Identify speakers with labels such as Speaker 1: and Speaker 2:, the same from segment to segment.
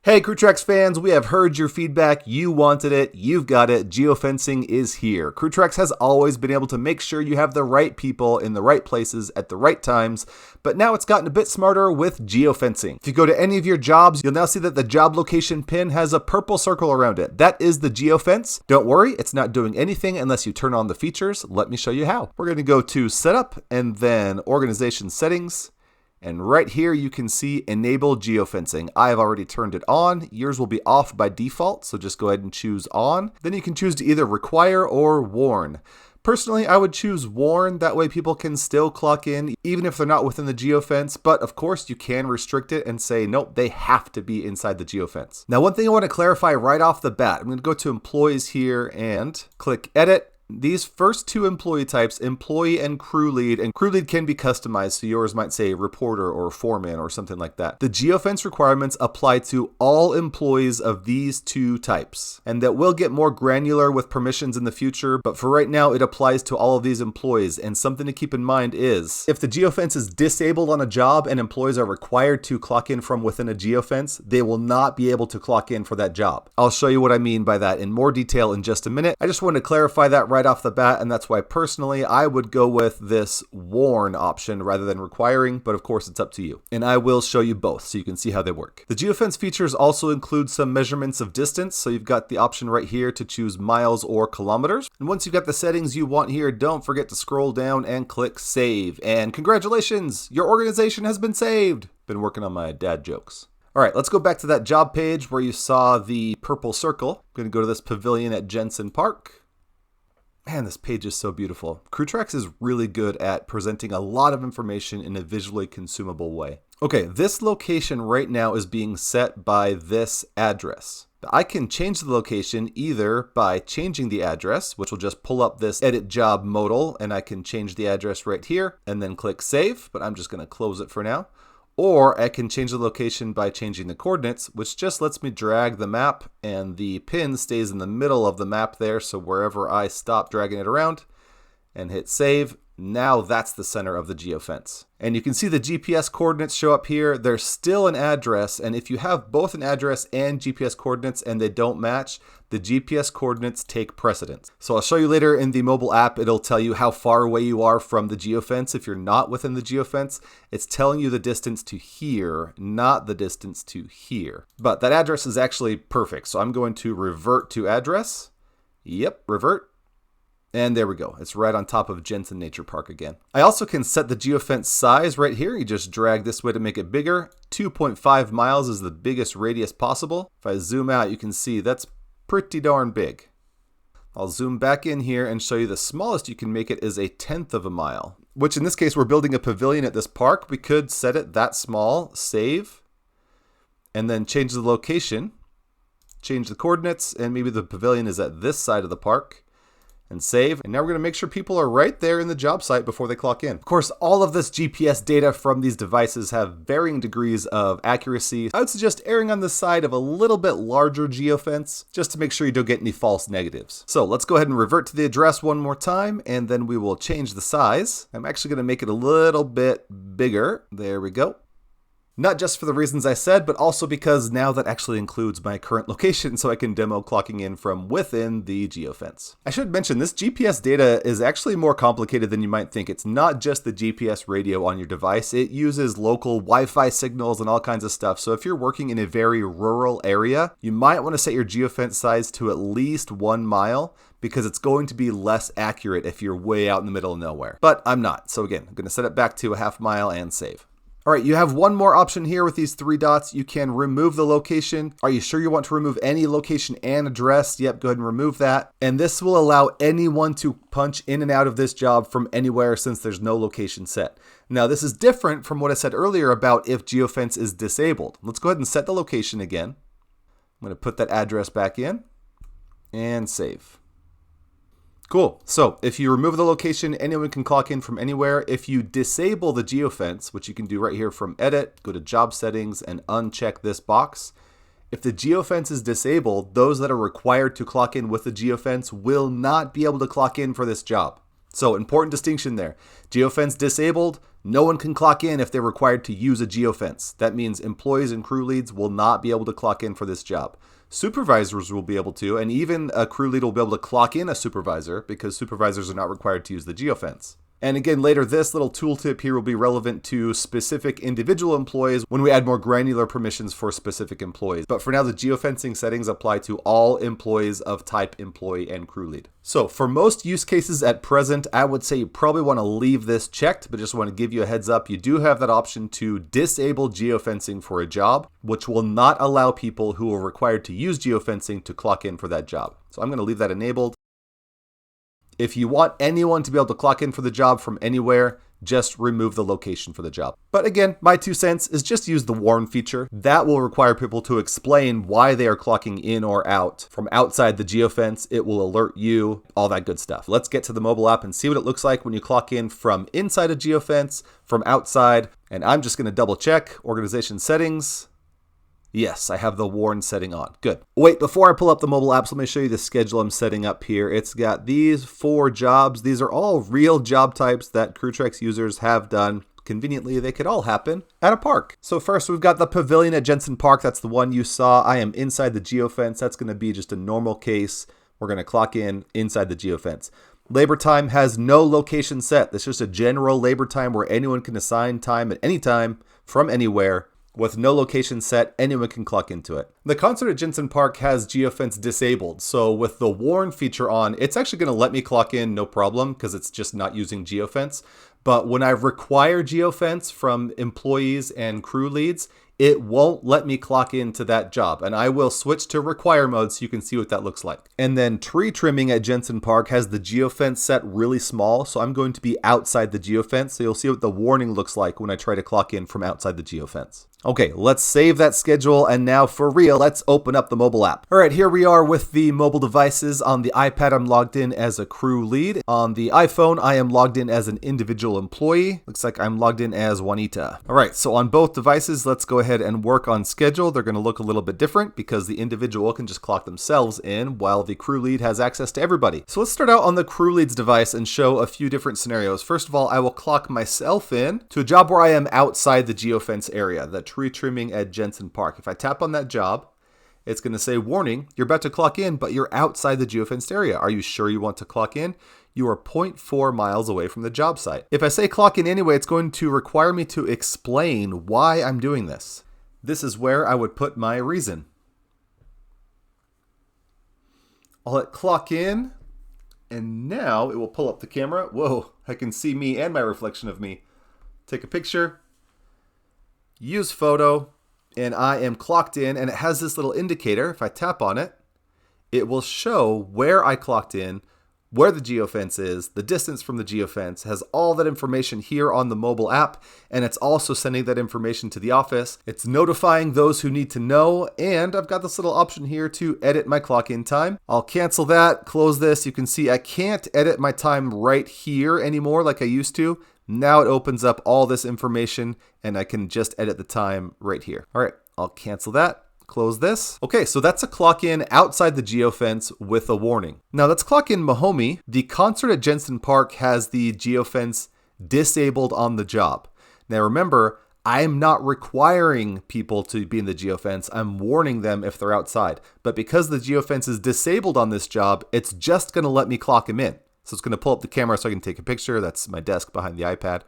Speaker 1: Hey CrewTracks fans, we have heard your feedback, you wanted it, you've got it, geofencing is here. CrewTracks has always been able to make sure you have the right people in the right places at the right times, but now it's gotten a bit smarter with geofencing. If you go to any of your jobs, you'll now see that the job location pin has a purple circle around it. That is the geofence. Don't worry, it's not doing anything unless you turn on the features. Let me show you how. We're going to go to Setup and then Organization Settings. And right here you can see Enable Geofencing. I have already turned it on. Yours will be off by default, so just go ahead and choose on. Then you can choose to either require or warn. Personally, I would choose warn. That way people can still clock in even if they're not within the geofence. But of course you can restrict it and say, nope, they have to be inside the geofence. Now, one thing I want to clarify right off the bat, I'm going to go to Employees here and click Edit. These first two employee types, employee and crew lead can be customized, so yours might say reporter or foreman or something like that. The geofence requirements apply to all employees of these two types, and that will get more granular with permissions in the future, but for right now it applies to all of these employees. And something to keep in mind is, if the geofence is disabled on a job and employees are required to clock in from within a geofence, they will not be able to clock in for that job. I'll show you what I mean by that in more detail in just a minute. I just wanted to clarify that right off the bat, and that's why personally I would go with this warn option rather than requiring, but of course it's up to you. And I will show you both so you can see how they work. The geofence features also include some measurements of distance, so you've got the option right here to choose miles or kilometers. And once you've got the settings you want here, don't forget to scroll down and click save. And congratulations, your organization has been saved. Been working on my dad jokes. All right, let's go back to that job page where you saw the purple circle. I'm going to go to this pavilion at Jensen Park. Man, this page is so beautiful. CrewTracks is really good at presenting a lot of information in a visually consumable way. Okay, this location right now is being set by this address. I can change the location either by changing the address, which will just pull up this edit job modal, and I can change the address right here and then click save, but I'm just going to close it for now. Or I can change the location by changing the coordinates, which just lets me drag the map and the pin stays in the middle of the map there. So wherever I stop dragging it around and hit save, now that's the center of the geofence. And you can see the GPS coordinates show up here. There's still an address, and if you have both an address and GPS coordinates and they don't match, the GPS coordinates take precedence. So I'll show you later in the mobile app, it'll tell you how far away you are from the geofence. If you're not within the geofence, it's telling you the distance to here, not the distance to here. But that address is actually perfect. So I'm going to revert to address. Yep, revert. And there we go. It's right on top of Jensen Nature Park again. I also can set the geofence size right here. You just drag this way to make it bigger. 2.5 miles is the biggest radius possible. If I zoom out, you can see that's pretty darn big. I'll zoom back in here and show you the smallest you can make it is 1/10 of a mile, which in this case, we're building a pavilion at this park. We could set it that small, save, and then change the location, change the coordinates, and maybe the pavilion is at this side of the park. And save. And now we're going to make sure people are right there in the job site before they clock in. Of course, all of this GPS data from these devices have varying degrees of accuracy. I would suggest erring on the side of a little bit larger geofence just to make sure you don't get any false negatives. So let's go ahead and revert to the address one more time, and then we will change the size. I'm actually going to make it a little bit bigger. There we go. Not just for the reasons I said, but also because now that actually includes my current location, so I can demo clocking in from within the geofence. I should mention this GPS data is actually more complicated than you might think. It's not just the GPS radio on your device. It uses local Wi-Fi signals and all kinds of stuff. So if you're working in a very rural area, you might want to set your geofence size to at least 1 mile, because it's going to be less accurate if you're way out in the middle of nowhere. But I'm not. So again, I'm going to set it back to 1/2 mile and save. All right, you have one more option here with these 3 dots. You can remove the location. Are you sure you want to remove any location and address? Yep, go ahead and remove that. And this will allow anyone to punch in and out of this job from anywhere since there's no location set. Now, this is different from what I said earlier about if geofence is disabled. Let's go ahead and set the location again. I'm going to put that address back in and save. Cool. So if you remove the location, anyone can clock in from anywhere. If you disable the geofence, which you can do right here from edit, go to job settings and uncheck this box. If the geofence is disabled, those that are required to clock in with the geofence will not be able to clock in for this job. So important distinction there. Geofence disabled, No one can clock in if they're required to use a geofence. That means employees and crew leads will not be able to clock in for this job. Supervisors will be able to, and even a crew lead will be able to clock in a supervisor because supervisors are not required to use the geofence. And again, later, this little tooltip here will be relevant to specific individual employees when we add more granular permissions for specific employees. But for now, the geofencing settings apply to all employees of type employee and crew lead. So for most use cases at present, I would say you probably want to leave this checked, but just want to give you a heads up. You do have that option to disable geofencing for a job, which will not allow people who are required to use geofencing to clock in for that job. So I'm going to leave that enabled. If you want anyone to be able to clock in for the job from anywhere, just remove the location for the job. But again, my 2 cents is just use the warn feature. That will require people to explain why they are clocking in or out from outside the geofence. It will alert you, all that good stuff. Let's get to the mobile app and see what it looks like when you clock in from inside a geofence, from outside. And I'm just going to double check organization settings. Yes, I have the warn setting on. Good. Wait, before I pull up the mobile apps, let me show you the schedule I'm setting up here. It's got these 4 jobs. These are all real job types that CrewTracks users have done. Conveniently, they could all happen at a park. So first, we've got the pavilion at Jensen Park. That's the one you saw. I am inside the geofence. That's going to be just a normal case. We're going to clock in inside the geofence. Labor time has no location set. It's just a general labor time where anyone can assign time at any time from anywhere. With no location set, anyone can clock into it. The concert at Jensen Park has geofence disabled, so with the warn feature on, it's actually going to let me clock in no problem because it's just not using geofence. But when I require geofence from employees and crew leads, it won't let me clock into that job. And I will switch to require mode so you can see what that looks like. And then tree trimming at Jensen Park has the geofence set really small. So I'm going to be outside the geofence. So you'll see what the warning looks like when I try to clock in from outside the geofence. Okay, let's save that schedule, and now for real, let's open up the mobile app. All right, here we are with the mobile devices. On the iPad, I'm logged in as a crew lead. On the iPhone, I am logged in as an individual employee. Looks like I'm logged in as Juanita. All right, so on both devices, let's go ahead and work on schedule. They're gonna look a little bit different because the individual can just clock themselves in while the crew lead has access to everybody. So let's start out on the crew lead's device and show a few different scenarios. First of all, I will clock myself in to a job where I am outside the geofence area, the tree trimming at Jensen Park. If I tap on that job, it's going to say, warning, you're about to clock in, but you're outside the geofenced area. Are you sure you want to clock in? You are 0.4 miles away from the job site. If I say clock in anyway, it's going to require me to explain why I'm doing this. This is where I would put my reason. I'll hit clock in, and now it will pull up the camera. Whoa, I can see me and my reflection of me. Take a picture. Use photo, and I am clocked in, and it has this little indicator. If I tap on it, it will show where I clocked in, where the geofence is, the distance from the geofence, has all that information here on the mobile app, and it's also sending that information to the office. It's notifying those who need to know, and I've got this little option here to edit my clock in time. I'll cancel that, close this. You can see I can't edit my time right here anymore like I used to. Now it opens up all this information and I can just edit the time right here. All right, I'll cancel that, close this. Okay, so that's a clock in outside the geofence with a warning. Now let's clock in Mahomie. The concert at Jensen Park has the geofence disabled on the job. Now remember, I'm not requiring people to be in the geofence. I'm warning them if they're outside. But because the geofence is disabled on this job, it's just gonna let me clock him in. So it's going to pull up the camera so I can take a picture. That's my desk behind the iPad.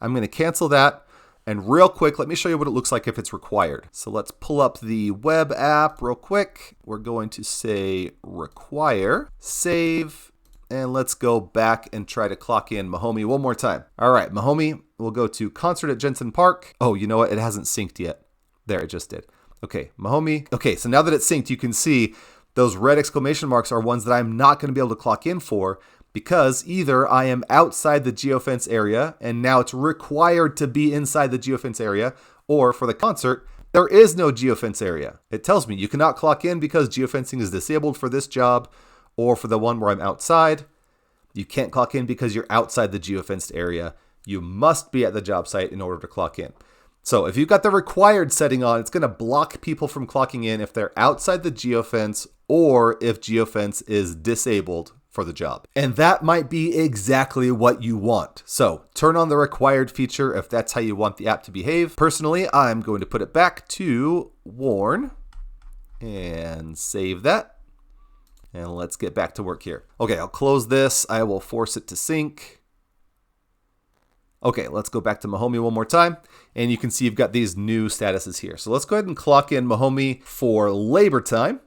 Speaker 1: I'm going to cancel that. And real quick, let me show you what it looks like if it's required. So let's pull up the web app real quick. We're going to say require, save, and let's go back and try to clock in Mahomie one more time. All right, Mahomie, we'll go to concert at Jensen Park. Oh, you know what? It hasn't synced yet. There, it just did. Okay, Mahomie. Okay, so now that it's synced, you can see those red exclamation marks are ones that I'm not going to be able to clock in for, because either I am outside the geofence area and now it's required to be inside the geofence area, or for the concert, there is no geofence area. It tells me you cannot clock in because geofencing is disabled for this job, or for the one where I'm outside, you can't clock in because you're outside the geofenced area. You must be at the job site in order to clock in. So if you've got the required setting on, it's going to block people from clocking in if they're outside the geofence or if geofence is disabled for the job. And that might be exactly what you want. So turn on the required feature if that's how you want the app to behave. Personally, I'm going to put it back to warn and save that. And let's get back to work here. Okay, I'll close this. I will force it to sync. Okay, let's go back to Mahomie one more time. And you can see you've got these new statuses here. So let's go ahead and clock in Mahomie for labor time.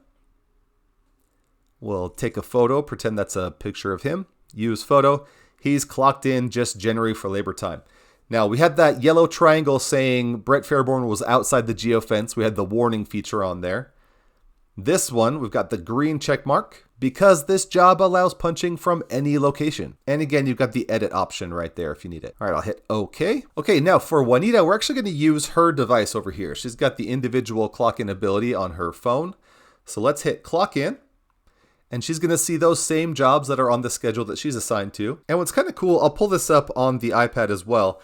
Speaker 1: We'll take a photo, pretend that's a picture of him. Use photo. He's clocked in just January for labor time. Now, we had that yellow triangle saying Brett Fairborn was outside the geofence. We had the warning feature on there. This one, we've got the green check mark because this job allows punching from any location. And again, you've got the edit option right there if you need it. All right, I'll hit OK. Okay, now for Juanita, we're actually going to use her device over here. She's got the individual clock in ability on her phone. So let's hit clock in. And she's going to see those same jobs that are on the schedule that she's assigned to. And what's kind of cool, I'll pull this up on the iPad as well.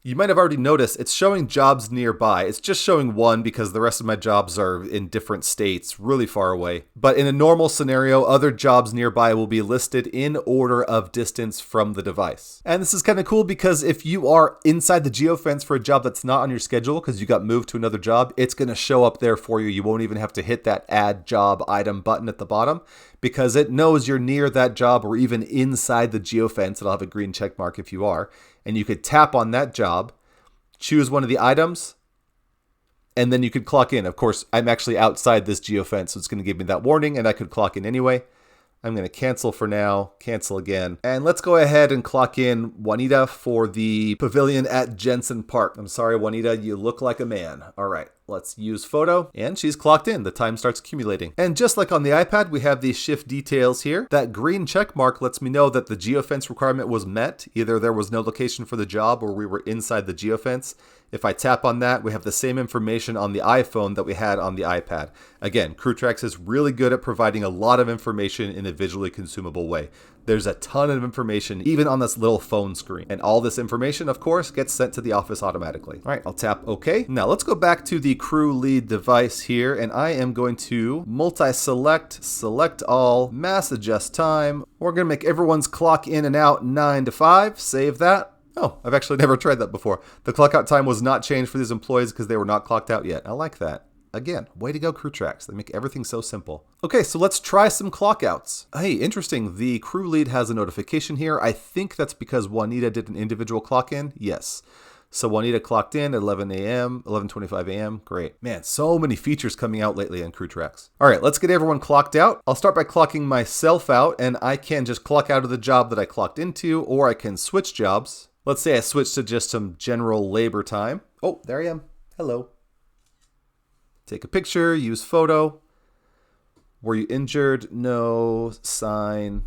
Speaker 1: You might have already noticed it's showing jobs nearby. It's just showing one because the rest of my jobs are in different states, really far away. But in a normal scenario, other jobs nearby will be listed in order of distance from the device. And this is kind of cool because if you are inside the geofence for a job that's not on your schedule because you got moved to another job, it's going to show up there for you. You won't even have to hit that add job item button at the bottom because it knows you're near that job or even inside the geofence. It'll have a green check mark if you are. And you could tap on that job, choose one of the items, and then you could clock in. Of course, I'm actually outside this geofence, so it's going to give me that warning, and I could clock in anyway. I'm going to cancel for now, cancel again. And let's go ahead and clock in Juanita for the pavilion at Jensen Park. I'm sorry, Juanita, you look like a man. All right, let's use photo. And she's clocked in. The time starts accumulating. And just like on the iPad, we have these shift details here. That green check mark lets me know that the geofence requirement was met. Either there was no location for the job or we were inside the geofence. If I tap on that, we have the same information on the iPhone that we had on the iPad. Again, CrewTracks is really good at providing a lot of information in a visually consumable way. There's a ton of information, even on this little phone screen. And all this information, of course, gets sent to the office automatically. All right, I'll tap OK. Now let's go back to the crew lead device here, and I am going to multi-select, select all, mass adjust time. We're going to make everyone's clock in and out 9 to 5. Save that. Oh, I've actually never tried that before. The clock out time was not changed for these employees because they were not clocked out yet. I like that. Again, way to go, CrewTracks. They make everything so simple. Okay, so let's try some clock outs. Hey, interesting. The crew lead has a notification here. I think that's because Juanita did an individual clock in. Yes. So Juanita clocked in at 11 a.m., 11:25 a.m. Great. Man, so many features coming out lately on CrewTracks. All right, let's get everyone clocked out. I'll start by clocking myself out, and I can just clock out of the job that I clocked into, or I can switch jobs. Let's say I switch to just some general labor time. Oh, there I am. Hello. Take a picture, use photo. Were you injured? No. Sign.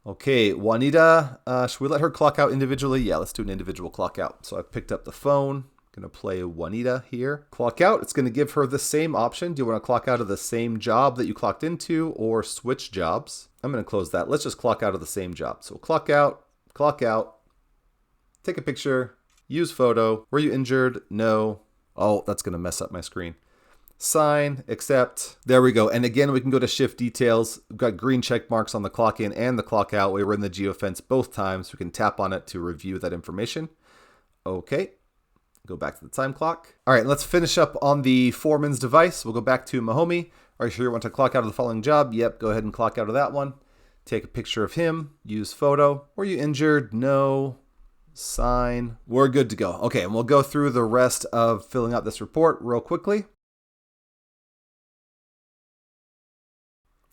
Speaker 1: Okay, Juanita, should we let her clock out individually? Yeah, let's do an individual clock out. So I picked up the phone. Going to play Juanita here. Clock out. It's going to give her the same option. Do you want to clock out of the same job that you clocked into or switch jobs? I'm going to close that. Let's just clock out of the same job. So clock out, take a picture, use photo. Were you injured? No. Oh, that's going to mess up my screen. Sign, accept. There we go. And again, we can go to shift details. We've got green check marks on the clock in and the clock out. We were in the geofence both times. We can tap on it to review that information. Okay. Go back to the time clock. All right, let's finish up on the foreman's device. We'll go back to Mahomie. Are you sure you want to clock out of the following job? Yep, go ahead and clock out of that one. Take a picture of him. Use photo. Were you injured? No. Sign. We're good to go. Okay, and we'll go through the rest of filling out this report real quickly.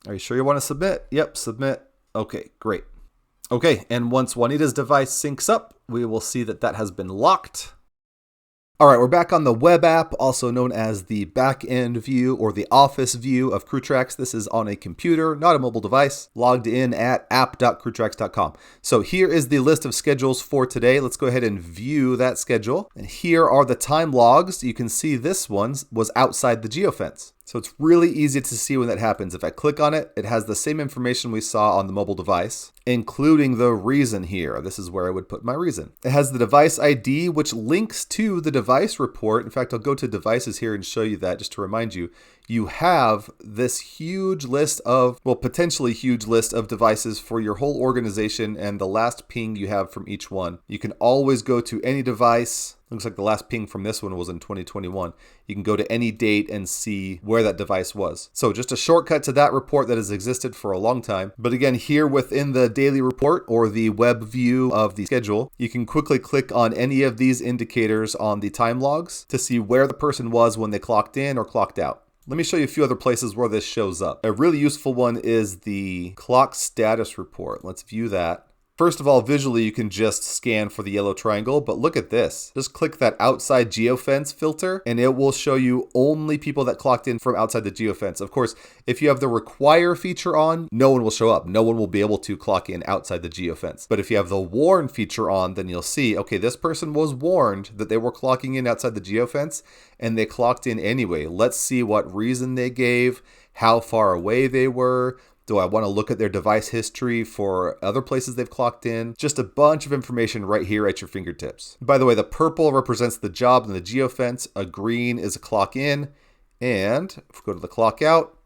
Speaker 1: Are you sure you want to submit? Yep, submit. Okay, great. Okay, and once Juanita's device syncs up, we will see that that has been locked. All right, we're back on the web app, also known as the back-end view or the office view of CrewTracks. This is on a computer, not a mobile device, logged in at app.crewtracks.com. So here is the list of schedules for today. Let's go ahead and view that schedule. And here are the time logs. You can see this one was outside the geofence. So it's really easy to see when that happens. If I click on it, it has the same information we saw on the mobile device, including the reason here. This is where I would put my reason. It has the device ID, which links to the device report. In fact, I'll go to devices here and show you that just to remind you. you have this huge list of, well, potentially huge list of devices for your whole organization and the last ping you have from each one. You can always go to any device. Looks like the last ping from this one was in 2021. You can go to any date and see where that device was. So just a shortcut to that report that has existed for a long time. But again, here within the daily report or the web view of the schedule, you can quickly click on any of these indicators on the time logs to see where the person was when they clocked in or clocked out. Let me show you a few other places where this shows up. A really useful one is the clock status report. Let's view that. First of all, visually, you can just scan for the yellow triangle, but look at this. Just click that outside geofence filter, and it will show you only people that clocked in from outside the geofence. Of course, if you have the require feature on, no one will show up. No one will be able to clock in outside the geofence. But if you have the warn feature on, then you'll see, okay, this person was warned that they were clocking in outside the geofence, and they clocked in anyway. Let's see what reason they gave, how far away they were. Do I want to look at their device history for other places they've clocked in? Just a bunch of information right here at your fingertips. By the way, the purple represents the job in the geofence. A green is a clock in. And if we go to the clock out,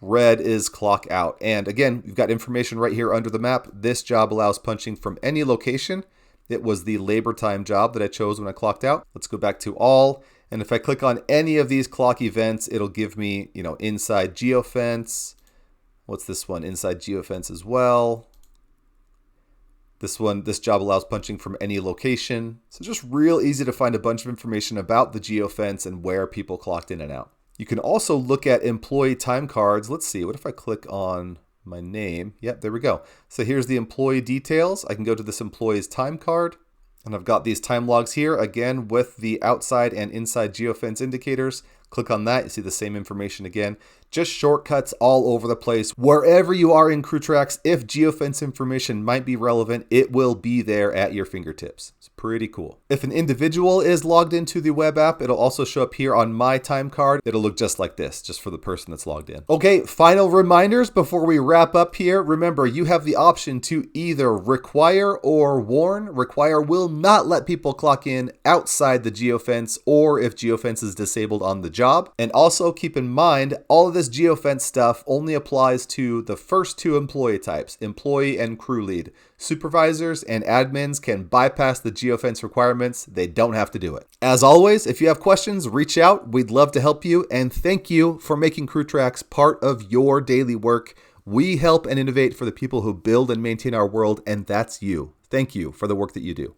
Speaker 1: red is clock out. And again, we've got information right here under the map. This job allows punching from any location. It was the labor time job that I chose when I clocked out. Let's go back to all. And if I click on any of these clock events, it'll give me, inside geofence. What's this one? Inside geofence as well. This job allows punching from any location. So just real easy to find a bunch of information about the geofence and where people clocked in and out. You can also look at employee time cards. Let's see, what if I click on my name? Yep, there we go. So here's the employee details. I can go to this employee's time card. And I've got these time logs here, again, with the outside and inside geofence indicators. Click on that, you see the same information again. Just shortcuts all over the place. Wherever you are in CrewTracks, if geofence information might be relevant, it will be there at your fingertips. It's pretty cool. If an individual is logged into the web app, it'll also show up here on my time card. It'll look just like this, just for the person that's logged in. Okay, final reminders before we wrap up here. Remember, you have the option to either require or warn. Require will not let people clock in outside the geofence or if geofence is disabled on the job. And also keep in mind, all of this geofence stuff only applies to the first two employee types, employee and crew lead. Supervisors and admins can bypass the geofence requirements. They don't have to do it. As always, if you have questions, reach out. We'd love to help you. And thank you for making CrewTracks part of your daily work. We help and innovate for the people who build and maintain our world, and that's you. Thank you for the work that you do.